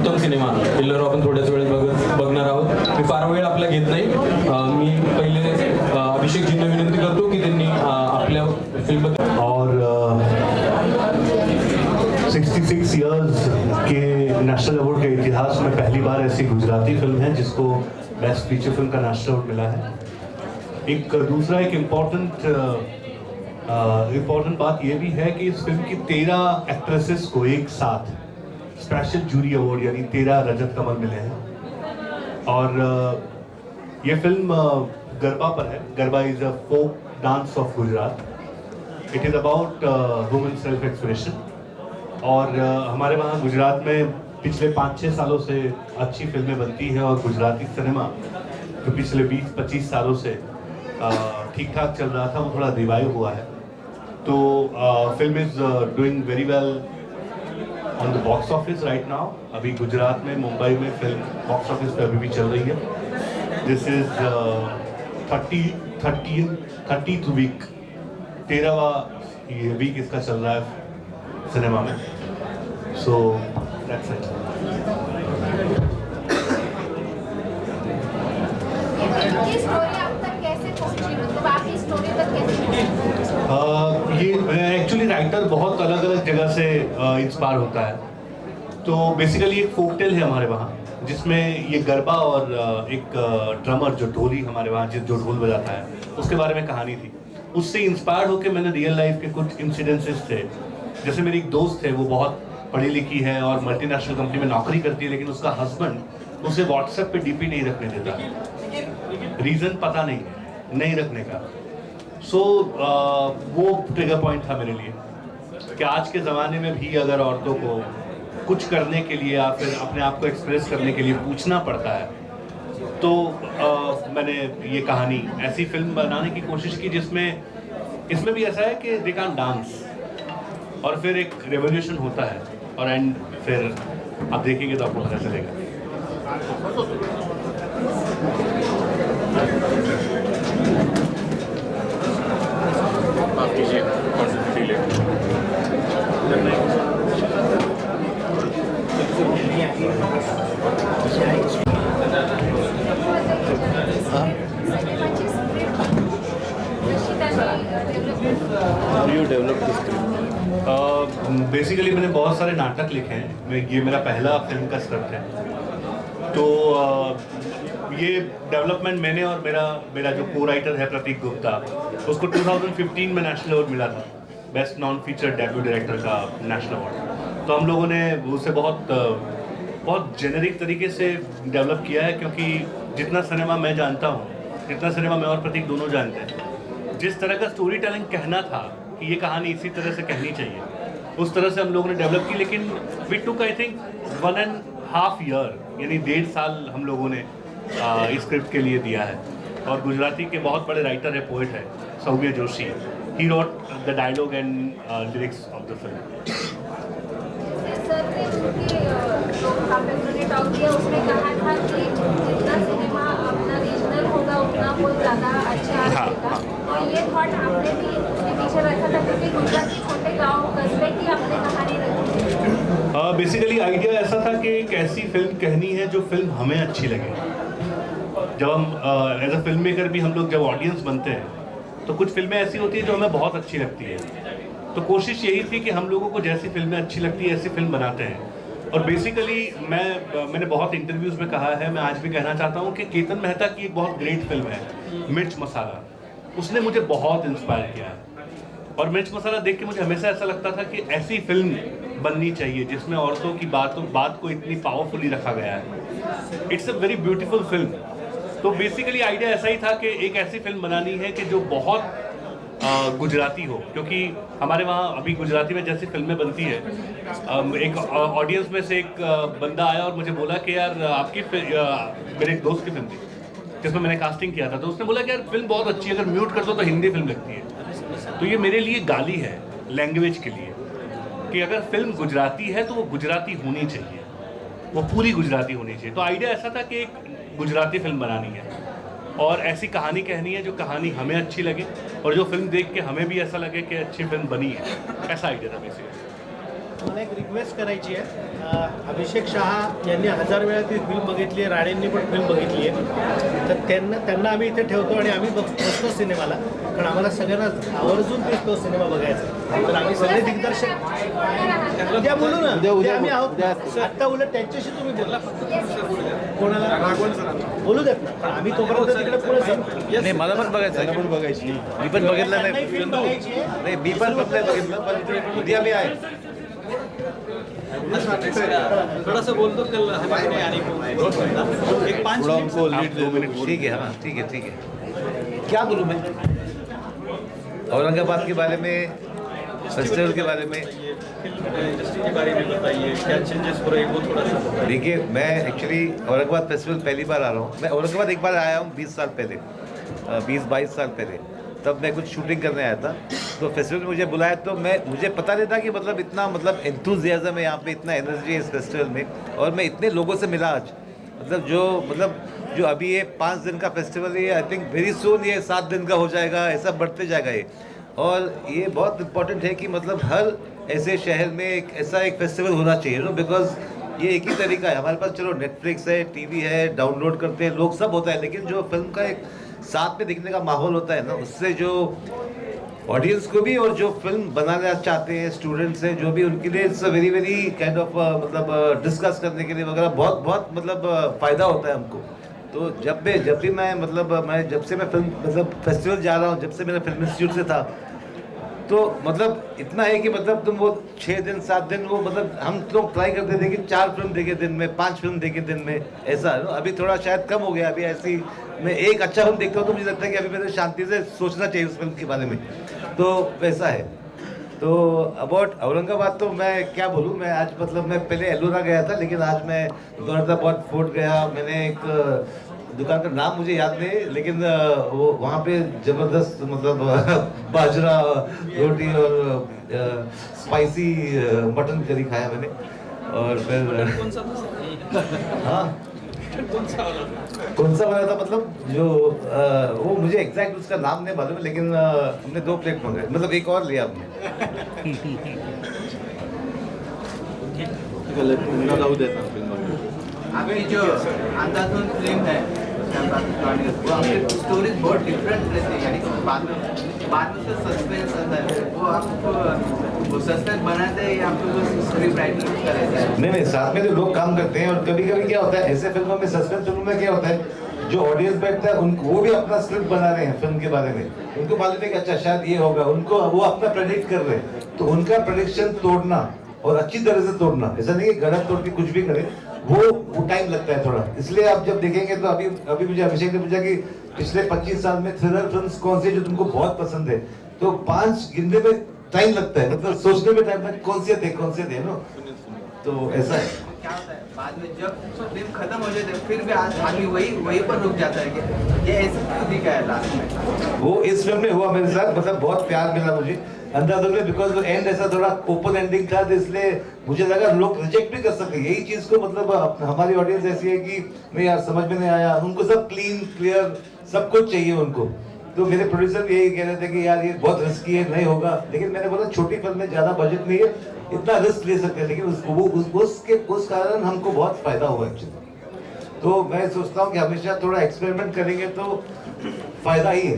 उत्तम cinema killer आपण थोड्याच वेळेत बघणार आहोत. मी फार वेळ आपला घेत नाही. मी पहिले अभिषेकजींना विनंती करतो की त्यांनी आपल्या फिल्म और 66 इयर्स के नेशनल अवार्ड के इतिहास में पहली बार ऐसी गुजराती फिल्म है जिसको बेस्ट फीचर फिल्म का नेशनल अवार्ड मिला है. एक दूसरा एक इम्पोर्टेंट बात ये भी है कि इस फिल्म की 13 एक्ट्रेसेस को एक साथ स्पेशल जूरी अवार्ड यानी 13 रजत कमल मिले हैं. और ये फिल्म गरबा पर है. Garba is a folk dance of Gujarat. It is about women self expression. और हमारे वहाँ गुजरात में पिछले 5-6 सालों से अच्छी फिल्में बनती हैं और गुजराती सिनेमा जो पिछले 20-25 सालों से ठीक ठाक चल रहा था वो थोड़ा रिवाइव हुआ है. तो film is doing very well on the box office right now. अभी गुजरात में मुंबई में फिल्म बॉक्स ऑफिस पे अभी भी चल रही है. दिस इज़ 30th वीक, 13वां ये वीक इसका चल रहा है सिनेमा में. So that's it. ये स्टोरी आप तक कैसे पहुंची, मतलब आप इस स्टोरी तक कैसे ये एक्चुअली राइटर बहुत अलग अलग जगह से इंस्पायर होता है. तो बेसिकली एक फोक टेल है हमारे वहाँ जिसमें ये गरबा और एक ड्रमर जो ढोली हमारे वहाँ जो ढोल बजाता है उसके बारे में कहानी थी. उससे इंस्पायर होकर मैंने रियल लाइफ के कुछ इंसिडेंसेस थे. जैसे मेरी एक दोस्त है, वो बहुत पढ़ी लिखी है और मल्टीनेशनल कंपनी में नौकरी करती है, लेकिन उसका हस्बैंड उसे व्हाट्सएप पे डीपी नहीं रखने देता. रीज़न पता नहीं रखने का. सो वो ट्रिगर पॉइंट था मेरे लिए कि आज के ज़माने में भी अगर औरतों को कुछ करने के लिए या फिर अपने आप को एक्सप्रेस करने के लिए पूछना पड़ता है, तो मैंने ये कहानी ऐसी फिल्म बनाने की कोशिश की जिसमें इसमें भी ऐसा है कि दे कैन डांस और फिर एक रेवोल्यूशन होता है और एंड फिर आप देखेंगे तो आपको पता चलेगा. माफ कीजिए, बेसिकली मैंने बहुत सारे नाटक लिखे हैं. ये मेरा पहला फिल्म का स्क्रिप्ट है. तो ये डेवलपमेंट मैंने और मेरा जो को राइटर है प्रतीक गुप्ता, उसको 2015 में नेशनल अवार्ड मिला था, best non feature debut director का नेशनल अवार्ड. तो हम लोगों ने उसे बहुत जेनरिक तरीके से डेवलप किया है, क्योंकि जितना सिनेमा मैं जानता हूँ, जितना सिनेमा मैं और प्रतीक दोनों जानते हैं, जिस तरह का स्टोरी टेलिंग कहना था कि ये कहानी इसी तरह से कहनी चाहिए, उस तरह से हम लोगों ने डेवलप की. लेकिन we took I think 1.5 year, यानी 1.5 साल हम लोगों ने इस स्क्रिप्ट के लिए दिया है. और गुजराती के बहुत बड़े राइटर है, पोएट है Saumya Joshi. He wrote the dialogue and lyrics of the film. Sir ने उनकी टॉक किया, उसने कहा था कि जितना सिनेमा अपना रीजनल होगा उतना वो ज़्यादा अच्छा रहेगा. और ये थॉट आपने भी उसके पीछे रखा था, क्योंकि गुजरात के छोटे गाँव कस्बे की आपने कहानी रखी है. बेसिकली आइडिया ऐसा था कि एक ऐसी फिल्म कहनी है जो फिल्म हमें अच्छी लगे. जब हम एज अ फिल्म मेकर भी हम लोग जब ऑडियंस बनते हैं तो कुछ फिल्में ऐसी होती हैं जो हमें बहुत अच्छी लगती है. तो कोशिश यही थी कि हम लोगों को जैसी फिल्में अच्छी लगती है ऐसी फिल्म बनाते हैं. और बेसिकली मैंने बहुत इंटरव्यूज़ में कहा है, मैं आज भी कहना चाहता हूँ कि केतन मेहता की एक बहुत ग्रेट फिल्म है मिर्च मसाला. उसने मुझे बहुत इंस्पायर किया है. और मिर्च मसाला देख के मुझे हमेशा ऐसा लगता था कि ऐसी फिल्म बननी चाहिए जिसमें औरतों की बात को इतनी पावरफुली रखा गया है. It's a very beautiful film. तो बेसिकली आइडिया ऐसा ही था कि एक ऐसी फिल्म बनानी है कि जो बहुत गुजराती हो, क्योंकि हमारे वहाँ अभी गुजराती में जैसी फिल्में बनती है, एक ऑडियंस में से एक बंदा आया और मुझे बोला कि यार आपकी मेरे एक दोस्त की फिल्म थी जिसमें मैंने कास्टिंग किया था, तो उसने बोला कि यार फिल्म बहुत अच्छी है, अगर म्यूट कर दो तो हिंदी फिल्म लगती है. तो ये मेरे लिए गाली है लैंग्वेज के लिए कि अगर फिल्म गुजराती है तो वो गुजराती होनी चाहिए, वो पूरी गुजराती होनी चाहिए. तो आइडिया ऐसा था कि एक गुजराती फिल्म बनानी है और ऐसी कहानी कहनी है जो कहानी हमें अच्छी लगे और जो फिल्म देख के हमें भी ऐसा लगे कि अच्छी फिल्म बनी है. ऐसा आइडिया था बेसिकली. मला एक रिक्वेस्ट करायची आहे. अभिषेक शहा यांनी 1000 वेळा ती फिल्म बघितली आहे, राणेंनी पण फिल्म बघितली आहे. तर त्यांना आम्ही इथे ठेवतो आणि आम्ही बसतो सिनेमाला, कारण आम्हाला सगळ्यांना आवर्जून तो सिनेमा बघायचा. तर आम्ही सगळे दिग्दर्शक उद्या बोलू ना, उद्या आम्ही आहोत. आत्ता उलट त्यांच्याशी तुम्ही बोला. कोणाला बोलू देत ना, पण आम्ही तोपर्यंत तिकडे पुढे जाऊ. नाही, मला पण बघायचं आहे. पण बघायची मी पण बघितलं नाही. फिल्म बघायची आहे. नाही, मी पण फक्त बघितलं, पण उद्या मी आहे. थोड़ा सा बोल दो कल हमें नहीं आने को एक 5 मिनट. ठीक है, हाँ ठीक है. क्या बोलूँ मैं औरंगाबाद के बारे में, फेस्टिवल के बारे में? फिल्म इंडस्ट्री के बारे में बताइए, क्या चेंजेस हो रहे हैं वो थोड़ा सा बताइए. देखिए, मैं एक्चुअली औरंगाबाद फेस्टिवल पहली बार आ रहा हूँ. मैं औरंगाबाद एक बार आया हूँ 20 साल पहले, 20-22 साल पहले. तब मैं कुछ शूटिंग करने आया था, तो फेस्टिवल में मुझे बुलाया. तो मुझे पता नहीं था कि मतलब इतना एंथुजियाज्म है यहाँ पे, इतना एनर्जी है इस फेस्टिवल में. और मैं इतने लोगों से मिला आज, जो अभी ये 5 दिन का फेस्टिवल है, आई थिंक वेरी सून ये 7 दिन का हो जाएगा, ऐसा बढ़ते जाएगा ये. और ये बहुत इम्पोर्टेंट है कि मतलब हर ऐसे शहर में ऐसा एक फेस्टिवल होना चाहिए, नो, बिकॉज ये एक ही तरीका है. हमारे पास चलो नेटफ्लिक्स है, टीवी है, डाउनलोड करते हैं लोग, सब होता है, लेकिन जो फिल्म का एक साथ में देखने का माहौल होता है ना, उससे जो ऑडियंस को भी और जो फिल्म बनाना चाहते हैं स्टूडेंट्स हैं जो भी, उनके लिए it's very very kind of discuss करने के लिए वगैरह बहुत फ़ायदा होता है हमको. तो जब भी मैं जब से मैं फिल्म फेस्टिवल जा रहा हूँ, जब से मेरा फिल्म इंस्टीट्यूट से था, तो इतना है कि तुम वो 6 दिन 7 दिन वो हम लोग ट्राई करते थे कि 4 फिल्म देखे दिन में, 5 फिल्म देखे दिन में, ऐसा है. अभी थोड़ा शायद कम हो गया. अभी ऐसी मैं एक अच्छा फिल्म देखता हूँ तो मुझे लगता है कि अभी मेरे शांति से सोचना चाहिए उस फिल्म के बारे में. तो वैसा है. तो अबाउट औरंगाबाद तो मैं क्या बोलूँ. मैं आज मैं पहले एलोरा गया था, लेकिन आज मैं दौलताबाद फोर्ट गया. मैंने एक दुकान का नाम मुझे याद नहीं, लेकिन वो वहाँ पे ज़बरदस्त बाजरा रोटी और स्पाइसी मटन करी खाया मैंने. और फिर हाँ, कौन सा बना था जो वो मुझे एग्जैक्ट उसका नाम नहीं मालूम, लेकिन हमने 2 प्लेट मंगाए, एक और लिया हमने. अभी जो अंधाधुन फिल्म है वो आपकी स्टोरी बहुत डिफरेंट रहती है, यानी कि बाद में उसका सस्पेंस आता है, वो आपको वो सस्पेंस बनाते हैं या आपको स्क्रिप्ट राइटिंग का रहता है? नहीं, साथ में जो लोग काम करते हैं. और कभी कभी क्या होता है ऐसे फिल्मों में, सस्पेंस फिल्मों में क्या होता है, जो ऑडियंस बैठता है उनको, वो भी अपना स्क्रिप्ट बना रहे हैं फिल्म के बारे में. उनको मालूम है कि अच्छा शायद ये होगा, उनको वो अपना प्रेडिक्ट कर रहे हैं. तो उनका प्रेडिक्शन तोड़ना और अच्छी तरह से तोड़ना, ऐसा नहीं कि गलत तोड़ के कुछ भी करे, वो टाइम लगता है थोड़ा. इसलिए आप जब देखेंगे तो अभी मुझे अभिषेक ने पूछा कि पिछले 25 साल में थ्रिलर फिल्म्स कौन सी जो तुमको बहुत पसंद है, तो 5 गिनने में टाइम लगता है, सोचने में टाइम लगता है कौन से थे नो. तो ऐसा है. क्या होता है बाद में जब फिल्म खत्म हो जाती है फिर भी आदमी वही पर रुक जाता है कि ये ऐसे क्यों दिखा है लास्ट में. वो इस फिल्म में हुआ मेरे साथ. बहुत प्यार मिला मुझे अंधाधुन में, बिकॉज वो एंड ऐसा थोड़ा ओपन एंडिंग था, तो इसलिए मुझे लगा लोग रिजेक्ट भी कर सकते. यही चीज को हमारी ऑडियंस ऐसी है कि नहीं यार समझ में नहीं आया, उनको सब क्लीन क्लियर सब कुछ चाहिए उनको. तो मेरे प्रोड्यूसर भी यही कह रहे थे कि यार ये बहुत रिस्की है, नहीं होगा. लेकिन मैंने बोला छोटी फिल्म में ज्यादा बजट नहीं है, इतना रिस्क ले सकते हैं, लेकिन उस कारण हमको बहुत फायदा हुआ एक्चुअली. तो मैं सोचता हूँ कि हमेशा थोड़ा एक्सपेरिमेंट करेंगे तो फायदा ही है.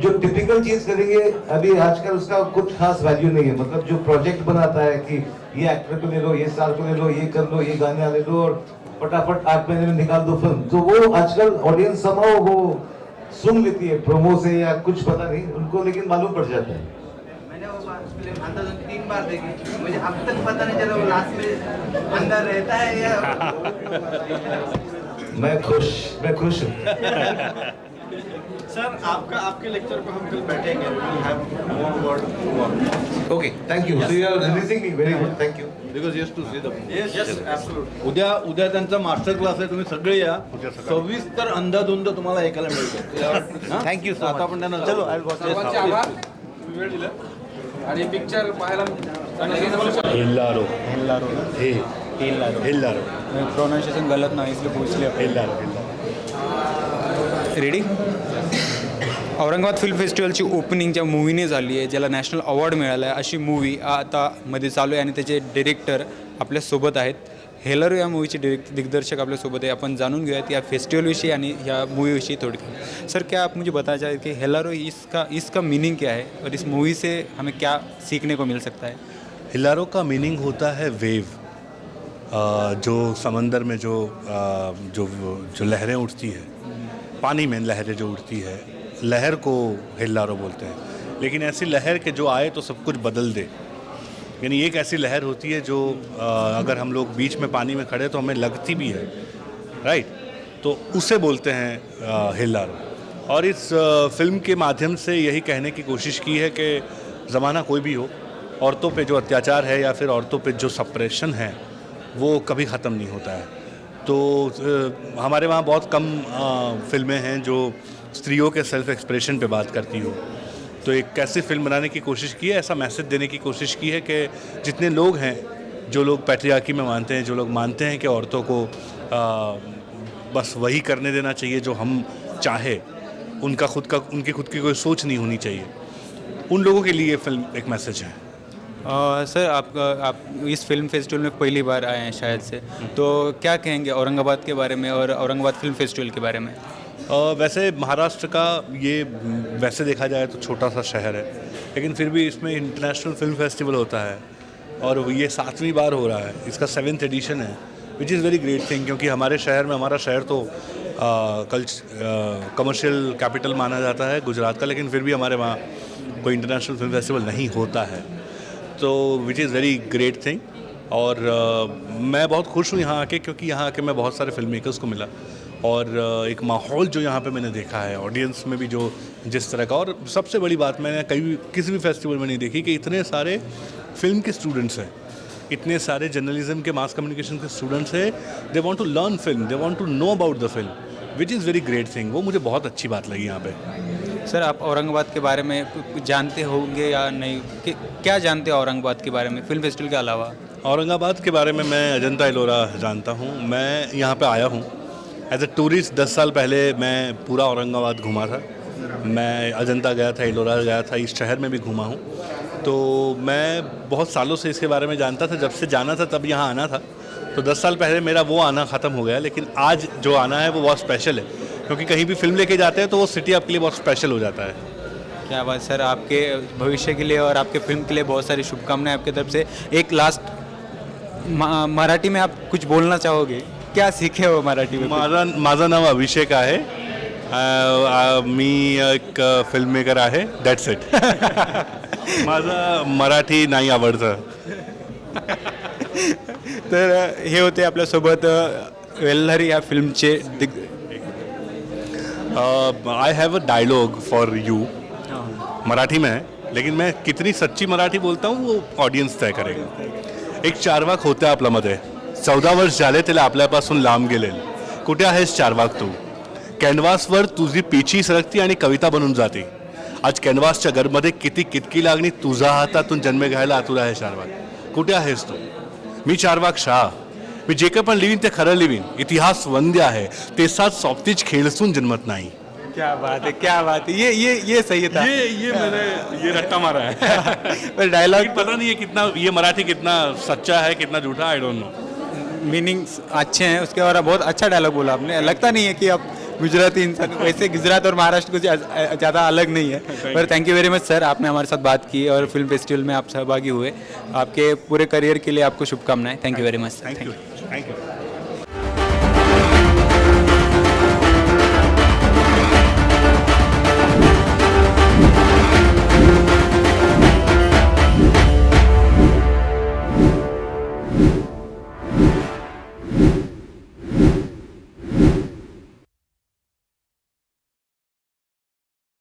जो टिपिकल चीज करेंगे अभी आजकल उसका कुछ खास वैल्यू नहीं है. जो प्रोजेक्ट बनाता है कि ये एक्टर को ले लो, ये स्टार को ले लो, ये कर लो, ये गाने ले लो और फटाफट 8 महीने में निकाल दो फिल्म, तो वो आजकल ऑडियंस समाओ वो सुन लेती है प्रोमो से या कुछ पता नहीं उनको, लेकिन मालूम पड़ जाता है. मैंने वो फिल्म अंधाधुन 3 बार देखी, मुझे अब तक पता नहीं चला वो लास्ट में अंदर रहता है या मैं खुश हूँ. सर आपके लेक्चर पे हम कल बैठेंगे. Okay, thank you. So you are releasing me, very good, thank you. Because yes to see the yes absolutely. उद्या त्यांचा मास्टर क्लास आहे, तुम्ही सगळे या. 26 तर अंधाधुंद तुम्हाला ऐकायला मिळतं. Thank you. आता आपण त्यांना चलो सर्वांचे आभार, तुम्ही वेळ दिला आणि पिक्चर पाहायला हेल्लारो प्रोनाउंसिएशन गलत ना इसलिए पूछ लिया. हेल्लारो. रेडी. औरंगाबाद फिल्म फेस्टिवलची ओपनिंग ज्या मूवीने झाली आहे, ज्याला नॅशनल अवॉर्ड मिळाला आहे, अशी मूवी आता मध्ये चालू आहे आणि त्याचे डिरेक्टर आपल्यासोबत आहेत. हेलारो या मूवीचे दिग्दर्शक आपल्यासोबत आहे. आपण जाणून घेऊयात या फेस्टिवलविषयी आणि या मूवीविषयी थोड़ी. सर, क्या आप मुझे बताना चाहें कि हेलारो इसका मीनिंग क्या है और इस मूवी से हमें क्या सीखने को मिल सकता है? हिलारो का मीनिंग होता है वेव, जो समंदर में जो लहरें उठती है, पानी में लहरें जो उठती है, लहर को हिलारो बोलते हैं. लेकिन ऐसी लहर के जो आए तो सब कुछ बदल दे. यानी एक ऐसी लहर होती है जो अगर हम लोग बीच में पानी में खड़े तो हमें लगती भी है, राइट, तो उसे बोलते हैं हिलारो. और इस फिल्म के माध्यम से यही कहने की कोशिश की है कि ज़माना कोई भी हो, औरतों पे जो अत्याचार है या फिर औरतों पे जो सप्रेशन है वो कभी ख़त्म नहीं होता है. तो हमारे वहाँ बहुत कम फिल्में हैं जो स्त्रियों के सेल्फ एक्सप्रेशन पे बात करती हो. तो एक कैसी फिल्म बनाने की कोशिश की है, ऐसा मैसेज देने की कोशिश की है कि जितने लोग हैं, जो लोग पैट्रियार्की में मानते हैं, जो लोग मानते हैं कि औरतों को बस वही करने देना चाहिए जो हम चाहे, उनकी खुद की कोई सोच नहीं होनी चाहिए, उन लोगों के लिए ये फिल्म एक मैसेज है. सर, आप इस फिल्म फेस्टिवल में पहली बार आए हैं शायद से, तो क्या कहेंगे औरंगाबाद के बारे में और औरंगाबाद फिल्म फेस्टिवल के बारे में? वैसे महाराष्ट्र का ये वैसे देखा जाए तो छोटा सा शहर है, लेकिन फिर भी इसमें इंटरनेशनल फिल्म फेस्टिवल होता है और ये 7वीं बार हो रहा है. इसका 7th एडिशन है, विच इज़ वेरी ग्रेट थिंग, क्योंकि हमारा शहर तो कमर्शियल कैपिटल माना जाता है गुजरात का, लेकिन फिर भी हमारे वहाँ कोई इंटरनेशनल फिल्म फेस्टिवल नहीं होता है. तो विच इज़ वेरी ग्रेट थिंग. और मैं बहुत खुश हूँ यहाँ आके, क्योंकि यहाँ आके मैं बहुत सारे फिल्म मेकर्स को मिला और एक माहौल जो यहाँ पे मैंने देखा है, ऑडियंस में भी जो जिस तरह का, और सबसे बड़ी बात मैंने किसी भी फेस्टिवल में नहीं देखी कि इतने सारे फिल्म के स्टूडेंट्स हैं, इतने सारे जर्नलिज्म के, मास कम्युनिकेशन के स्टूडेंट्स हैं. They want to learn film, they want to know about the film, which is very great thing. वो मुझे बहुत अच्छी बात लगी यहाँ पे. सर, आप औरंगाबाद के बारे में कुछ जानते होंगे या नहीं? क्या जानते हो औरंगाबाद के बारे में फिल्म फेस्टिवल के अलावा? औरंगाबाद के बारे में मैं अजंता एलोरा जानता हूँ. मैं यहाँ पे आया हूँ एज ए टूरिस्ट. 10 साल पहले मैं पूरा औरंगाबाद घूमा था. मैं अजंता गया था, एलोरा गया था, इस शहर में भी घूमा हूँ. तो मैं बहुत सालों से इसके बारे में जानता था. जब से जाना था तब यहाँ आना था. तो 10 साल पहले मेरा वो आना ख़त्म हो गया, लेकिन आज जो आना है वो बहुत स्पेशल है, क्योंकि कहीं भी फिल्म लेके जाते हैं तो वो सिटी आपके लिए बहुत स्पेशल हो जाता है. क्या बात सर, आपके भविष्य के लिए और आपके फिल्म के लिए बहुत सारी शुभकामनाएं आपकी तरफ से. एक लास्ट मराठी में आप कुछ बोलना चाहोगे? क्या सीखे हो मराठी में? माझं नाव अभिषेक आहे. मी एक फिल्म मेकर आहे. That's it. माझं मराठी नाही आवडतं. तर हे होते आपल्यासोबत वेल्हारी या फिल्मचे I have a dialogue for you. Marathi में है, लेकिन मैं कितनी सच्ची मराठी बोलता हूँ वो ऑडियन्स तय करेगा. एक चार्वाक होता आपल्यामध्ये, 14 वर्ष झाले त्याला आपल्यापासून लांब गेलेल. कुठे आहेस चार्वाक तू? कॅनव्हासवर तुझी पिछी सरकती आणि कविता बनून जाते. आज कॅनव्हासच्या घरमध्ये किती कितकी लागणी तुझ्या हातातून जन्म घ्यायला आतुर आहे चार्वाक. कुठे आहेस तू? मी चार्वाक शाह. मी जे काही पण लिवीन ते खरं लिवीन. इतिहास वंद्य आहे, ते साथ सोबतीच खेळसून जन्मत नाही. क्या बात है, क्या बात है. ये सही था. ये मैंने ये रट्टा मारा है. पर डायलॉग पता नहीं है कितना ये मराठी कितना सच्चा है कितना झूठा, आई डोंट नो. मीनिंग्स अच्छे हैं उसके, और बहुत अच्छा डायलॉग बोला आपने. लगता नहीं है कि आप गुजराती इंसान, वैसे गुजरात और महाराष्ट्र कुछ ज़्यादा अलग नहीं है. पर thank you very much sir, आपने हमारे साथ बात की और फिल्म फेस्टिवल में आप सहभागी हुए. आपके पूरे करियर के लिए आपको शुभकामनाएं. Thank you very much. Thank you.